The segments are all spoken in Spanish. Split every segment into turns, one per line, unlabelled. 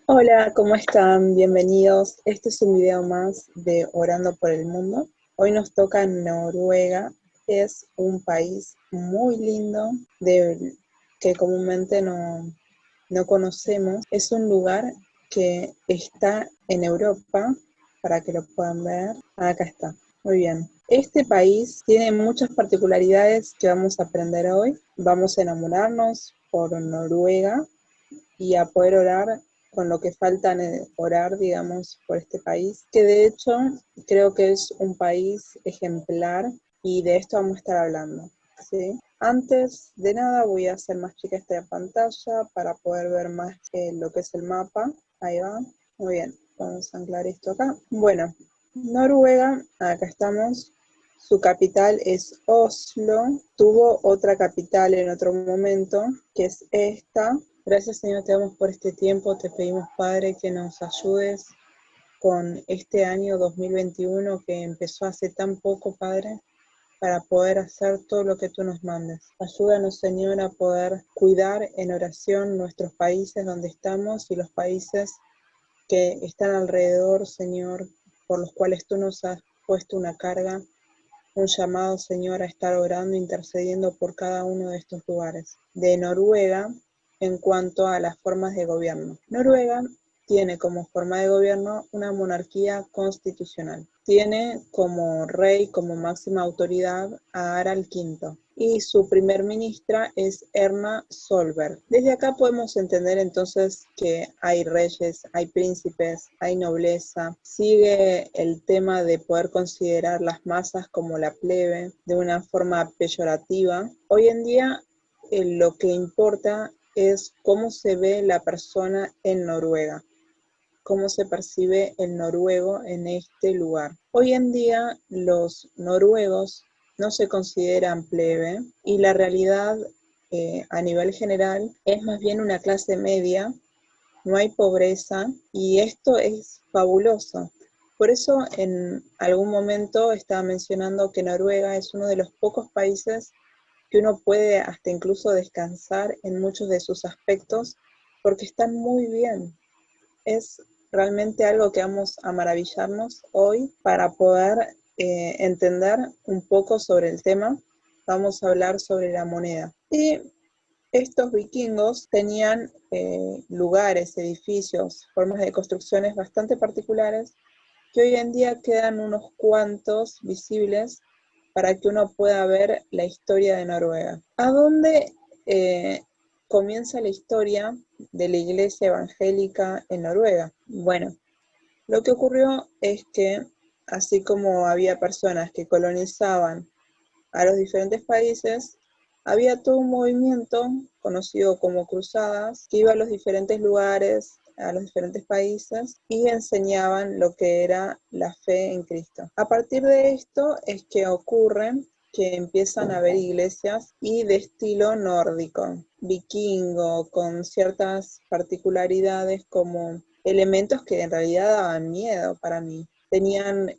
Hola, ¿cómo están? Bienvenidos. Este es un video más de Orando por el Mundo. Hoy nos toca Noruega. Es un país muy lindo que comúnmente no conocemos. Es un lugar que está en Europa, para que lo puedan ver. Acá está. Muy bien. Este país tiene muchas particularidades que vamos a aprender hoy. Vamos a enamorarnos por Noruega y a poder orar con lo que falta orar, digamos, por este país, que de hecho creo que es un país ejemplar y de esto vamos a estar hablando, ¿sí? Antes de nada voy a hacer más chica esta pantalla para poder ver más lo que es el mapa. Ahí va. Muy bien, vamos a anclar esto acá. Bueno, Noruega, acá estamos. Su capital es Oslo. Tuvo otra capital en otro momento, que es esta. Gracias, Señor, te damos por este tiempo. Te pedimos, Padre, que nos ayudes con este año 2021 que empezó hace tan poco, Padre, para poder hacer todo lo que tú nos mandes. Ayúdanos, Señor, a poder cuidar en oración nuestros países donde estamos y los países que están alrededor, Señor, por los cuales tú nos has puesto una carga, un llamado, Señor, a estar orando, intercediendo por cada uno de estos lugares. De Noruega, en cuanto a las formas de gobierno. Noruega tiene como forma de gobierno una monarquía constitucional. Tiene como rey, como máxima autoridad, a Harald V. Y su primer ministra es Erna Solberg. Desde acá podemos entender entonces que hay reyes, hay príncipes, hay nobleza. Sigue el tema de poder considerar las masas como la plebe de una forma peyorativa. Hoy en día lo que importa es cómo se ve la persona en Noruega, cómo se percibe el noruego en este lugar. Hoy en día los noruegos no se consideran plebe y la realidad a nivel general es más bien una clase media, no hay pobreza y esto es fabuloso. Por eso en algún momento estaba mencionando que Noruega es uno de los pocos países que uno puede hasta incluso descansar en muchos de sus aspectos porque están muy bien. Es realmente algo que vamos a maravillarnos hoy para poder entender un poco sobre el tema. Vamos a hablar sobre la moneda. Y estos vikingos tenían lugares, edificios, formas de construcciones bastante particulares que hoy en día quedan unos cuantos visibles para que uno pueda ver la historia de Noruega. ¿A dónde comienza la historia de la iglesia evangélica en Noruega? Bueno, lo que ocurrió es que así como había personas que colonizaban a los diferentes países, había todo un movimiento conocido como cruzadas que iba a los diferentes lugares, a los diferentes países y enseñaban lo que era la fe en Cristo. A partir de esto es que ocurre que empiezan a haber iglesias y de estilo nórdico, vikingo, con ciertas particularidades como elementos que en realidad daban miedo para mí. Tenían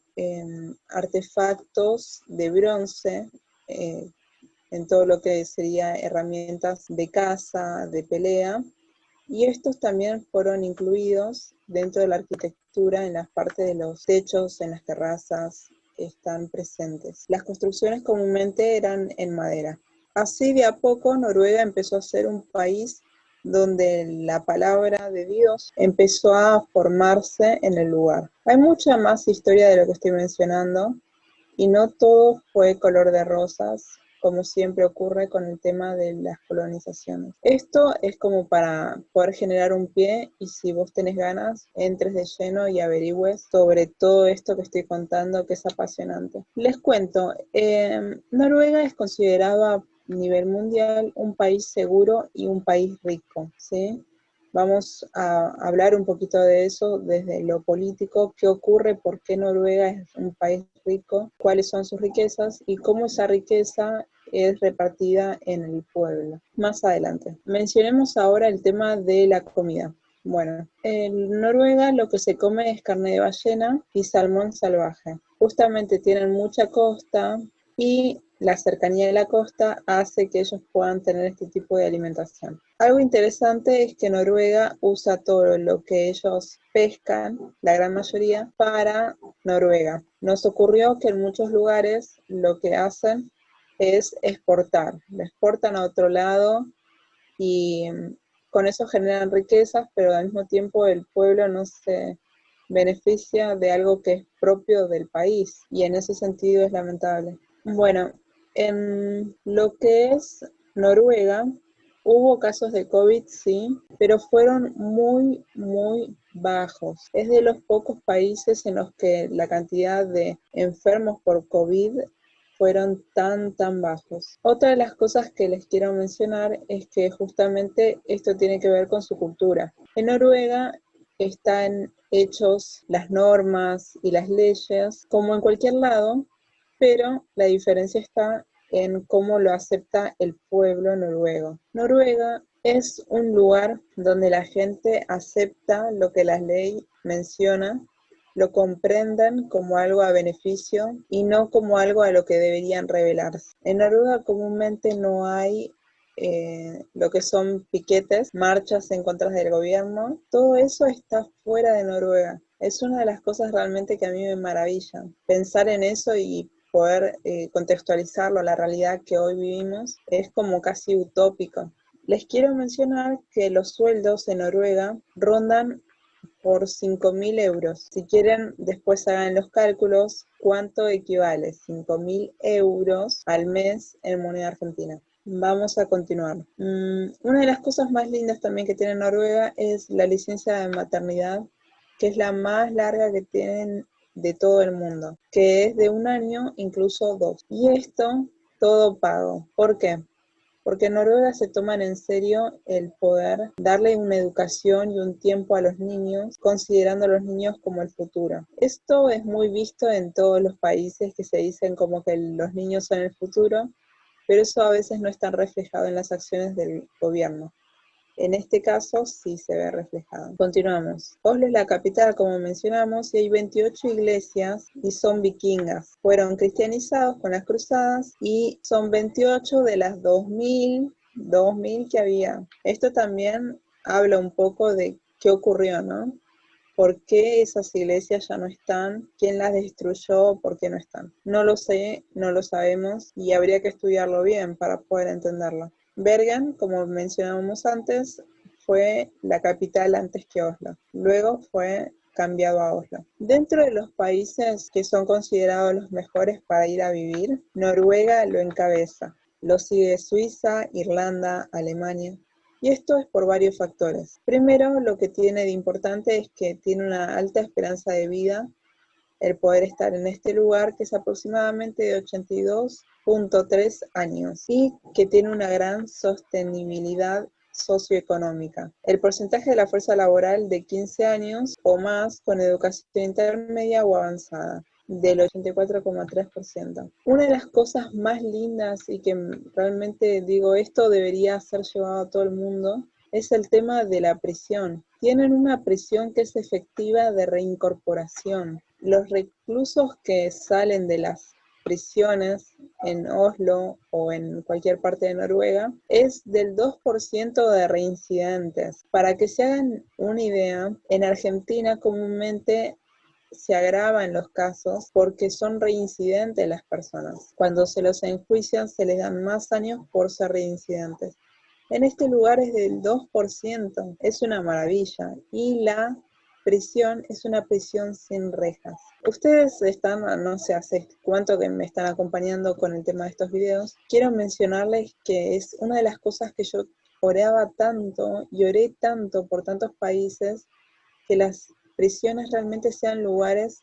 artefactos de bronce, eh, en todo lo que sería herramientas de caza, de pelea, y estos también fueron incluidos dentro de la arquitectura en las partes de los techos, en las terrazas, están presentes. Las construcciones comúnmente eran en madera. Así de a poco Noruega empezó a ser un país donde la palabra de Dios empezó a formarse en el lugar. Hay mucha más historia de lo que estoy mencionando, y no todo fue color de rosas, como siempre ocurre con el tema de las colonizaciones. Esto es como para poder generar un pie y si vos tenés ganas, entres de lleno y averigües sobre todo esto que estoy contando, que es apasionante. Les cuento, Noruega es considerado a nivel mundial un país seguro y un país rico, ¿sí? Vamos a hablar un poquito de eso desde lo político, qué ocurre, por qué Noruega es un país rico, cuáles son sus riquezas y cómo esa riqueza es repartida en el pueblo. Más adelante. Mencionemos ahora el tema de la comida. Bueno, en Noruega lo que se come es carne de ballena y salmón salvaje. Justamente tienen mucha costa y la cercanía de la costa hace que ellos puedan tener este tipo de alimentación. Algo interesante es que Noruega usa todo lo que ellos pescan, la gran mayoría, para Noruega. Nos ocurrió que en muchos lugares lo que hacen es exportar, lo exportan a otro lado y con eso generan riquezas, pero al mismo tiempo el pueblo no se beneficia de algo que es propio del país y en ese sentido es lamentable. Bueno, en lo que es Noruega, hubo casos de COVID, sí, pero fueron muy, muy bajos. Es de los pocos países en los que la cantidad de enfermos por COVID fueron tan bajos. Otra de las cosas que les quiero mencionar es que justamente esto tiene que ver con su cultura. En Noruega están hechos las normas y las leyes como en cualquier lado, pero la diferencia está en cómo lo acepta el pueblo noruego. Noruega es un lugar donde la gente acepta lo que la ley menciona, lo comprenden como algo a beneficio y no como algo a lo que deberían rebelarse. En Noruega comúnmente no hay lo que son piquetes, marchas en contra del gobierno. Todo eso está fuera de Noruega. Es una de las cosas realmente que a mí me maravilla. Pensar en eso y poder contextualizarlo a la realidad que hoy vivimos es como casi utópico. Les quiero mencionar que los sueldos en Noruega rondan por 5.000 euros. Si quieren, después hagan los cálculos cuánto equivale 5.000 euros al mes en moneda argentina. Vamos a continuar. Una de las cosas más lindas también que tiene Noruega es la licencia de maternidad, que es la más larga que tienen de todo el mundo, que es de 1 año, incluso 2. Y esto todo pago. ¿Por qué? Porque en Noruega se toman en serio el poder darle una educación y un tiempo a los niños, considerando a los niños como el futuro. Esto es muy visto en todos los países que se dicen como que los niños son el futuro, pero eso a veces no está reflejado en las acciones del gobierno. En este caso sí se ve reflejado. Continuamos. Oslo es la capital, como mencionamos, y hay 28 iglesias y son vikingas. Fueron cristianizados con las cruzadas y son 28 de las 2.000 que había. Esto también habla un poco de qué ocurrió, ¿no? ¿Por qué esas iglesias ya no están? ¿Quién las destruyó? ¿Por qué no están? No lo sé, no lo sabemos y habría que estudiarlo bien para poder entenderlo. Bergen, como mencionábamos antes, fue la capital antes que Oslo. Luego fue cambiado a Oslo. Dentro de los países que son considerados los mejores para ir a vivir, Noruega lo encabeza. Lo sigue Suiza, Irlanda, Alemania. Y esto es por varios factores. Primero, lo que tiene de importante es que tiene una alta esperanza de vida el poder estar en este lugar, que es aproximadamente de 82.3 años y que tiene una gran sostenibilidad socioeconómica. El porcentaje de la fuerza laboral de 15 años o más con educación intermedia o avanzada, del 84,3%. Una de las cosas más lindas y que realmente digo, esto debería ser llevado a todo el mundo, es el tema de la prisión. Tienen una prisión que es efectiva de reincorporación. Los reclusos que salen de las prisiones en Oslo o en cualquier parte de Noruega es del 2% de reincidentes. Para que se hagan una idea, en Argentina comúnmente se agravan los casos porque son reincidentes las personas. Cuando se los enjuician se les dan más años por ser reincidentes. En este lugar es del 2%, es una maravilla. Y la prisión es una prisión sin rejas. Ustedes están, no sé, hace cuánto que me están acompañando con el tema de estos videos. Quiero mencionarles que es una de las cosas que yo oraba tanto y oré tanto por tantos países, que las prisiones realmente sean lugares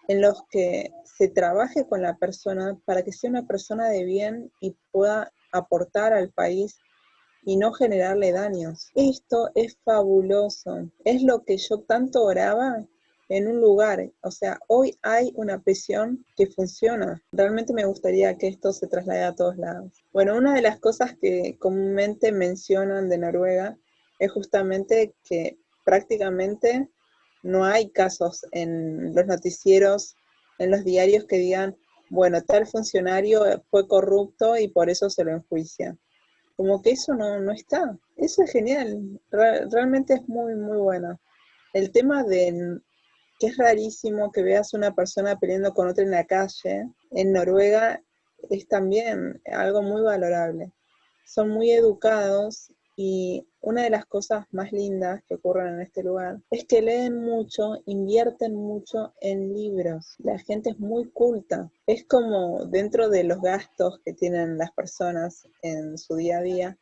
en los que se trabaje con la persona para que sea una persona de bien y pueda aportar al país y no generarle daños. Esto es fabuloso. Es lo que yo tanto oraba en un lugar. O sea, hoy hay una prisión que funciona. Realmente me gustaría que esto se traslade a todos lados. Bueno, una de las cosas que comúnmente mencionan de Noruega es justamente que prácticamente no hay casos en los noticieros, en los diarios que digan bueno, tal funcionario fue corrupto y por eso se lo enjuicia. Como que eso no está. Eso es genial. Realmente es muy, muy bueno. El tema de que es rarísimo que veas una persona peleando con otra en la calle, en Noruega es también algo muy valorable. Son muy educados y una de las cosas más lindas que ocurren en este lugar es que leen mucho, invierten mucho en libros. La gente es muy culta. Es como dentro de los gastos que tienen las personas en su día a día,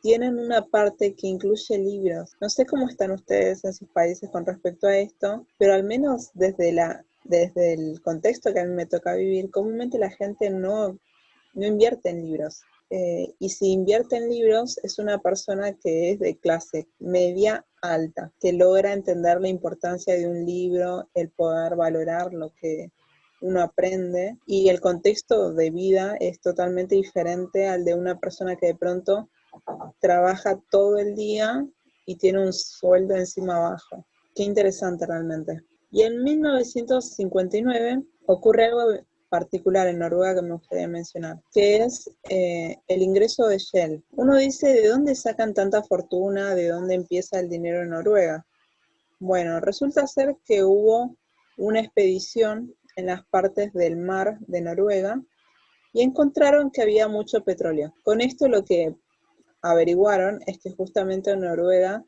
tienen una parte que incluye libros. No sé cómo están ustedes en sus países con respecto a esto, pero al menos desde el contexto que a mí me toca vivir, comúnmente la gente no invierte en libros. Y si invierte en libros, es una persona que es de clase media alta, que logra entender la importancia de un libro, el poder valorar lo que uno aprende, y el contexto de vida es totalmente diferente al de una persona que de pronto trabaja todo el día y tiene un sueldo encima bajo. Qué interesante realmente. Y en 1959 ocurre algo particular en Noruega que me gustaría mencionar, que es el ingreso de Shell. Uno dice, ¿de dónde sacan tanta fortuna? ¿De dónde empieza el dinero en Noruega? Bueno, resulta ser que hubo una expedición en las partes del mar de Noruega y encontraron que había mucho petróleo. Con esto lo que averiguaron es que justamente Noruega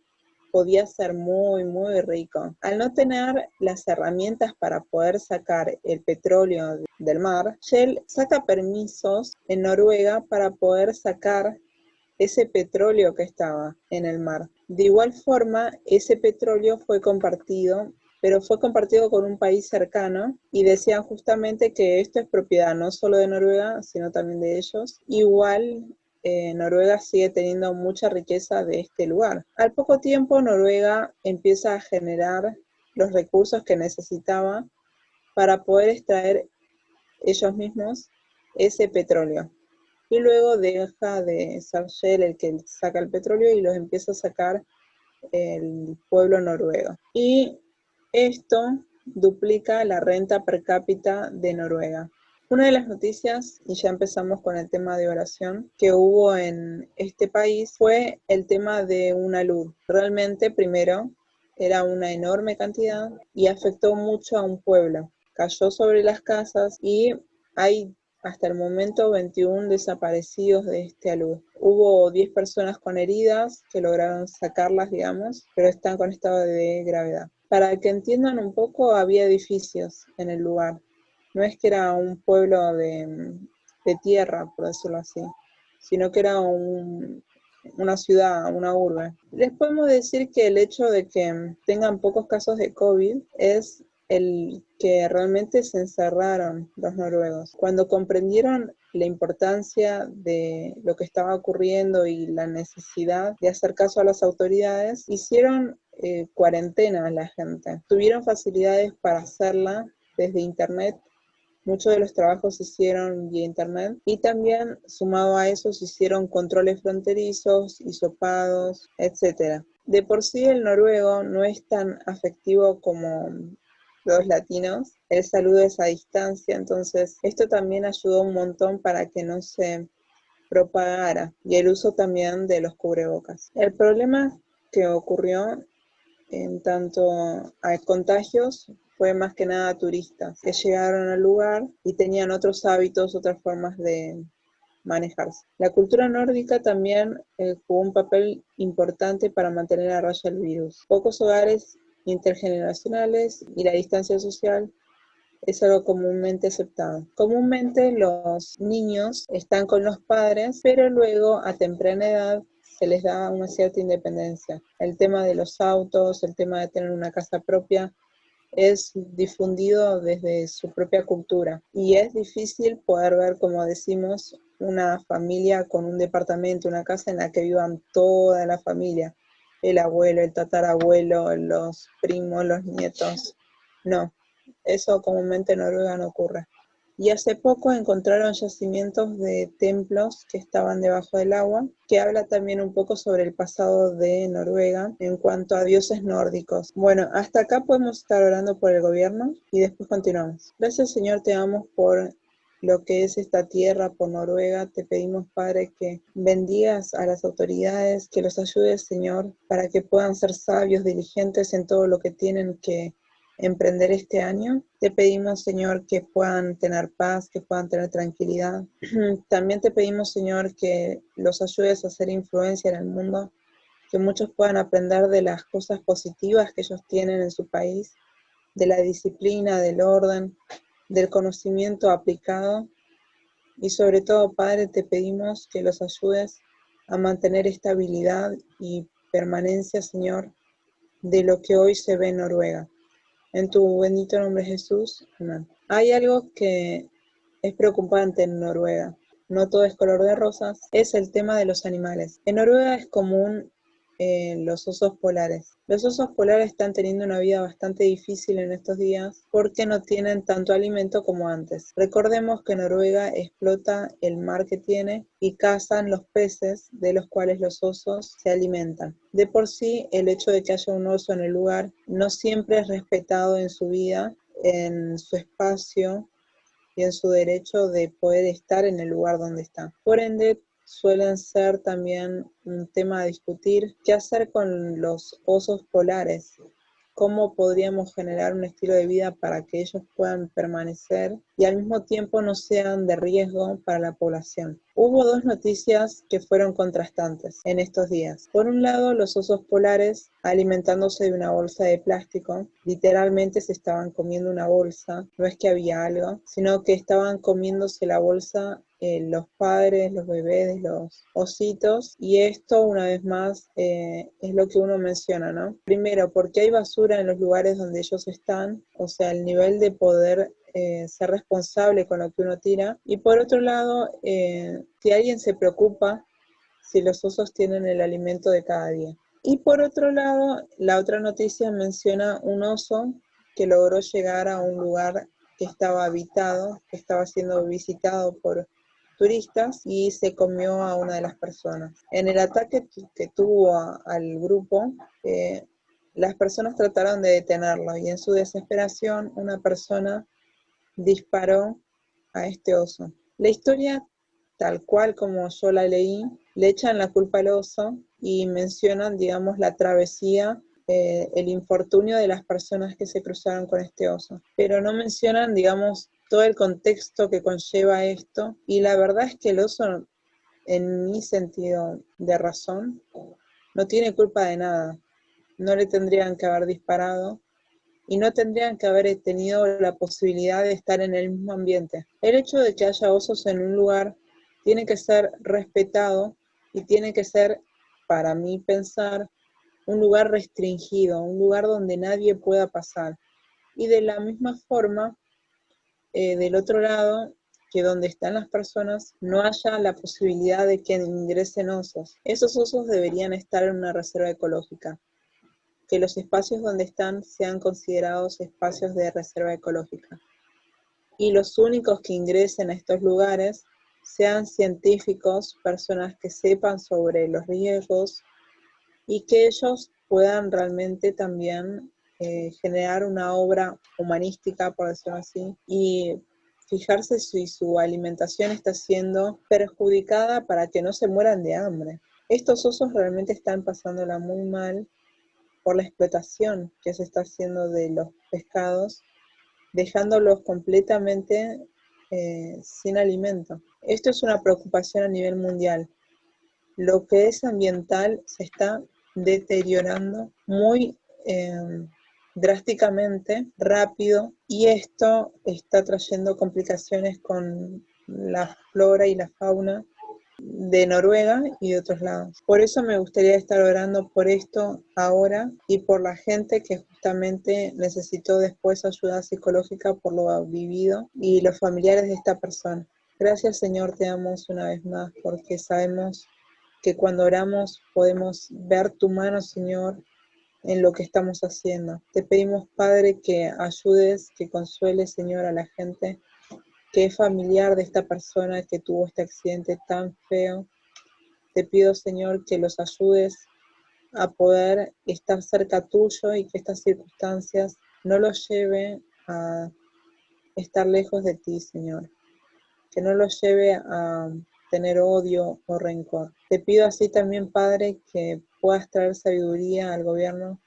podía ser muy, muy rico. Al no tener las herramientas para poder sacar el petróleo del mar, Shell saca permisos en Noruega para poder sacar ese petróleo que estaba en el mar. De igual forma, ese petróleo fue compartido, pero fue compartido con un país cercano y decían justamente que esto es propiedad no solo de Noruega, sino también de ellos. Igual Noruega sigue teniendo mucha riqueza de este lugar. Al poco tiempo, Noruega empieza a generar los recursos que necesitaba para poder extraer ellos mismos ese petróleo. Y luego deja de ser Shell el que saca el petróleo y los empieza a sacar el pueblo noruego. Y esto duplica la renta per cápita de Noruega. Una de las noticias, y ya empezamos con el tema de oración, que hubo en este país fue el tema de una luz. Realmente, primero, era una enorme cantidad y afectó mucho a un pueblo. Cayó sobre las casas y hay hasta el momento 21 desaparecidos de este alud. Hubo 10 personas con heridas que lograron sacarlas, digamos, pero están con estado de gravedad. Para que entiendan un poco, había edificios en el lugar. No es que era un pueblo de tierra, por decirlo así, sino que era una ciudad, una urbe. Les podemos decir que el hecho de que tengan pocos casos de COVID es el que realmente se encerraron los noruegos. Cuando comprendieron la importancia de lo que estaba ocurriendo y la necesidad de hacer caso a las autoridades, hicieron cuarentena a la gente. Tuvieron facilidades para hacerla desde internet. Muchos de los trabajos se hicieron vía internet y también sumado a eso se hicieron controles fronterizos, hisopados, etc. De por sí el noruego no es tan afectivo como los latinos, el saludo es a distancia, entonces esto también ayudó un montón para que no se propagara y el uso también de los cubrebocas. El problema que ocurrió en tanto a contagios fue más que nada turistas que llegaron al lugar y tenían otros hábitos, otras formas de manejarse. La cultura nórdica también jugó un papel importante para mantener a raya el virus. Pocos hogares intergeneracionales y la distancia social es algo comúnmente aceptado. Comúnmente los niños están con los padres, pero luego a temprana edad se les da una cierta independencia. El tema de los autos, el tema de tener una casa propia, es difundido desde su propia cultura y es difícil poder ver, como decimos, una familia con un departamento, una casa en la que vivan toda la familia, el abuelo, el tatarabuelo, los primos, los nietos. No, eso comúnmente en Noruega no ocurre. Y hace poco encontraron yacimientos de templos que estaban debajo del agua, que habla también un poco sobre el pasado de Noruega en cuanto a dioses nórdicos. Bueno, hasta acá podemos estar orando por el gobierno y después continuamos. Gracias, Señor, te amo por lo que es esta tierra por Noruega. Te pedimos, Padre, que bendigas a las autoridades, que los ayudes, Señor, para que puedan ser sabios, diligentes en todo lo que tienen que emprender este año. Te pedimos, Señor, que puedan tener paz, que puedan tener tranquilidad. También te pedimos, Señor, que los ayudes a hacer influencia en el mundo, que muchos puedan aprender de las cosas positivas que ellos tienen en su país, de la disciplina, del orden, del conocimiento aplicado. Y sobre todo, Padre, te pedimos que los ayudes a mantener estabilidad y permanencia, Señor, de lo que hoy se ve en Noruega. En tu bendito nombre, Jesús. Amén. Hay algo que es preocupante en Noruega. No todo es color de rosas. Es el tema de los animales. En Noruega es común los osos polares. Los osos polares están teniendo una vida bastante difícil en estos días porque no tienen tanto alimento como antes. Recordemos que Noruega explota el mar que tiene y cazan los peces de los cuales los osos se alimentan. De por sí, el hecho de que haya un oso en el lugar no siempre es respetado en su vida, en su espacio y en su derecho de poder estar en el lugar donde está. Por ende, suelen ser también un tema a discutir qué hacer con los osos polares, cómo podríamos generar un estilo de vida para que ellos puedan permanecer y al mismo tiempo no sean de riesgo para la población. Hubo dos noticias que fueron contrastantes en estos días. Por un lado, los osos polares alimentándose de una bolsa de plástico, literalmente se estaban comiendo una bolsa, no es que había algo, sino que estaban comiéndose la bolsa los padres, los bebés, los ositos, y esto una vez más es lo que uno menciona, ¿no? Primero, porque hay basura en los lugares donde ellos están, o sea, el nivel de poder ser responsable con lo que uno tira, y por otro lado, si alguien se preocupa si los osos tienen el alimento de cada día. Y por otro lado, la otra noticia menciona un oso que logró llegar a un lugar que estaba habitado, que estaba siendo visitado por turistas y se comió a una de las personas. En el ataque que tuvo al grupo, las personas trataron de detenerlo y en su desesperación una persona disparó a este oso. La historia, tal cual como yo la leí, le echan la culpa al oso y mencionan, digamos, la travesía, el infortunio de las personas que se cruzaron con este oso. Pero no mencionan, digamos, todo el contexto que conlleva esto. Y la verdad es que el oso, en mi sentido de razón, no tiene culpa de nada. No le tendrían que haber disparado y no tendrían que haber tenido la posibilidad de estar en el mismo ambiente. El hecho de que haya osos en un lugar tiene que ser respetado y tiene que ser, para mí pensar, un lugar restringido, un lugar donde nadie pueda pasar. Y de la misma forma, del otro lado, que donde están las personas no haya la posibilidad de que ingresen osos. Esos osos deberían estar en una reserva ecológica, que los espacios donde están sean considerados espacios de reserva ecológica. Y los únicos que ingresen a estos lugares sean científicos, personas que sepan sobre los riesgos y que ellos puedan realmente también generar una obra humanística, por decirlo así, y fijarse si su alimentación está siendo perjudicada para que no se mueran de hambre. Estos osos realmente están pasándola muy mal por la explotación que se está haciendo de los pescados, dejándolos completamente sin alimento. Esto es una preocupación a nivel mundial. Lo que es ambiental se está deteriorando muy drásticamente, rápido, y esto está trayendo complicaciones con la flora y la fauna de Noruega y de otros lados. Por eso me gustaría estar orando por esto ahora y por la gente que justamente necesitó después ayuda psicológica por lo vivido y los familiares de esta persona. Gracias, Señor, te damos una vez más porque sabemos que cuando oramos podemos ver tu mano, Señor, en lo que estamos haciendo. Te pedimos, Padre, que ayudes, que consueles, Señor, a la gente que es familiar de esta persona que tuvo este accidente tan feo. Te pido, Señor, que los ayudes a poder estar cerca tuyo y que estas circunstancias no los lleven a estar lejos de ti, Señor. que no los lleve a tener odio o rencor. Te pido así también, Padre, que puedas traer sabiduría al gobierno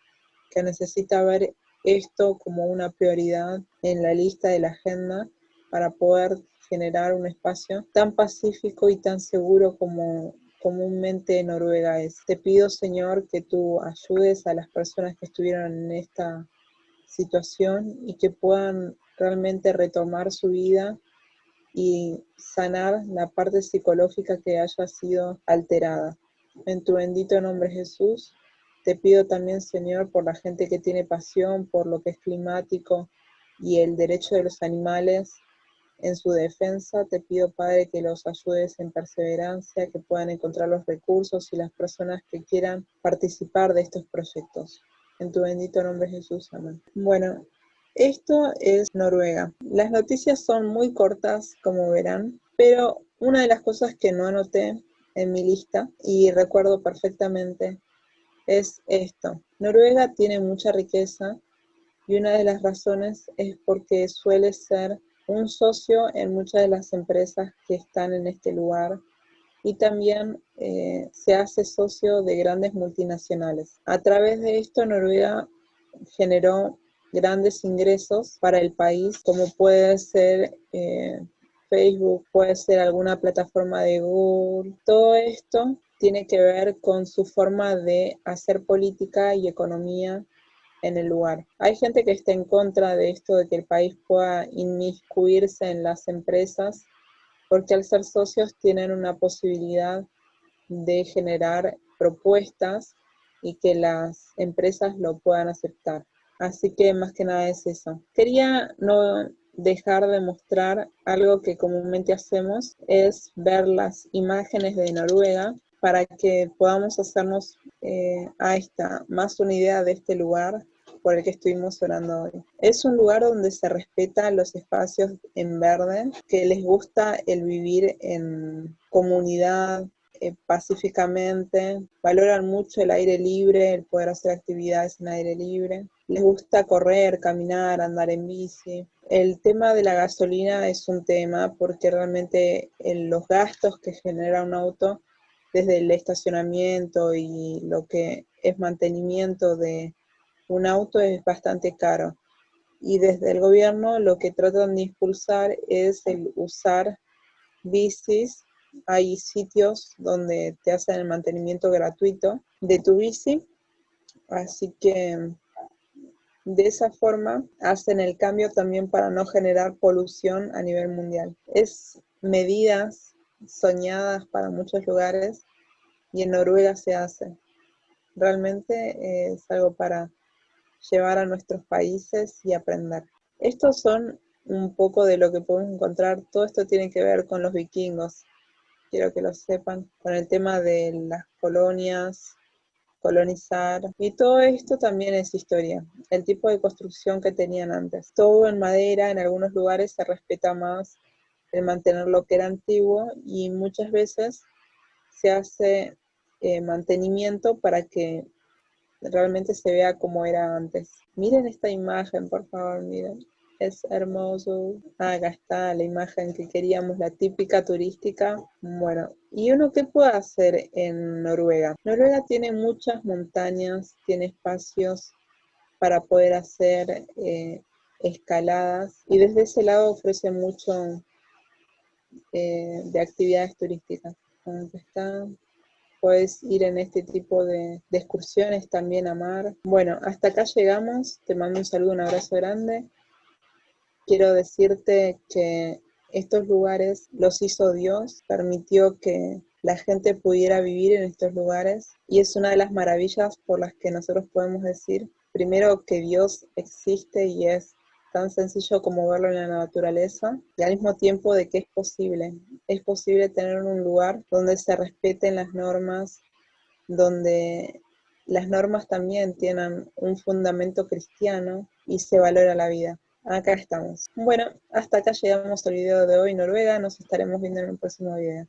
que necesita ver esto como una prioridad en la lista de la agenda para poder generar un espacio tan pacífico y tan seguro como comúnmente Noruega es. Te pido, Señor, que tú ayudes a las personas que estuvieron en esta situación y que puedan realmente retomar su vida y sanar la parte psicológica que haya sido alterada. En tu bendito nombre, Jesús, te pido también, Señor, por la gente que tiene pasión por lo que es climático y el derecho de los animales en su defensa. Te pido, Padre, que los ayudes en perseverancia, que puedan encontrar los recursos y las personas que quieran participar de estos proyectos. En tu bendito nombre, Jesús. Amén. Bueno, esto es Noruega. Las noticias son muy cortas, como verán, pero una de las cosas que no anoté en mi lista y recuerdo perfectamente es esto. Noruega tiene mucha riqueza y una de las razones es porque suele ser un socio en muchas de las empresas que están en este lugar y también se hace socio de grandes multinacionales. A través de esto, Noruega generó grandes ingresos para el país, como puede ser Facebook, puede ser alguna plataforma de Google. Todo esto tiene que ver con su forma de hacer política y economía en el lugar. Hay gente que está en contra de esto, de que el país pueda inmiscuirse en las empresas, porque al ser socios tienen una posibilidad de generar propuestas y que las empresas lo puedan aceptar. Así que más que nada es eso. Quería no dejar de mostrar algo que comúnmente hacemos, es ver las imágenes de Noruega para que podamos hacernos más una idea de este lugar por el que estuvimos orando hoy. Es un lugar donde se respetan los espacios en verde, que les gusta el vivir en comunidad, pacíficamente, valoran mucho el aire libre, el poder hacer actividades en aire libre, les gusta correr, caminar, andar en bici. El tema de la gasolina es un tema porque realmente los gastos que genera un auto, desde el estacionamiento y lo que es mantenimiento de un auto es bastante caro. Y desde el gobierno lo que tratan de impulsar es el usar bicis. Hay sitios donde te hacen el mantenimiento gratuito de tu bici, así que de esa forma hacen el cambio también para no generar polución a nivel mundial. Es medidas soñadas para muchos lugares y en Noruega se hace. Realmente es algo para llevar a nuestros países y aprender. Estos son un poco de lo que podemos encontrar. Todo esto tiene que ver con los vikingos. Quiero que lo sepan, con el tema de las colonias, colonizar, y todo esto también es historia, el tipo de construcción que tenían antes. Todo en madera, en algunos lugares se respeta más el mantener lo que era antiguo y muchas veces se hace mantenimiento para que realmente se vea como era antes. Miren esta imagen, por favor, miren. Es hermoso. Acá está la imagen que queríamos, la típica turística. Bueno, ¿y uno qué puede hacer en Noruega? Noruega tiene muchas montañas, tiene espacios para poder hacer escaladas y desde ese lado ofrece mucho de actividades turísticas. Acá está. Puedes ir en este tipo de excursiones también a mar. Bueno, hasta acá llegamos. Te mando un saludo, un abrazo grande. Quiero decirte que estos lugares los hizo Dios, permitió que la gente pudiera vivir en estos lugares y es una de las maravillas por las que nosotros podemos decir, primero, que Dios existe y es tan sencillo como verlo en la naturaleza, y al mismo tiempo de que es posible tener un lugar donde se respeten las normas, donde las normas también tienen un fundamento cristiano y se valora la vida. Acá estamos. Bueno, hasta acá llegamos al video de hoy, Noruega. Nos estaremos viendo en un próximo video.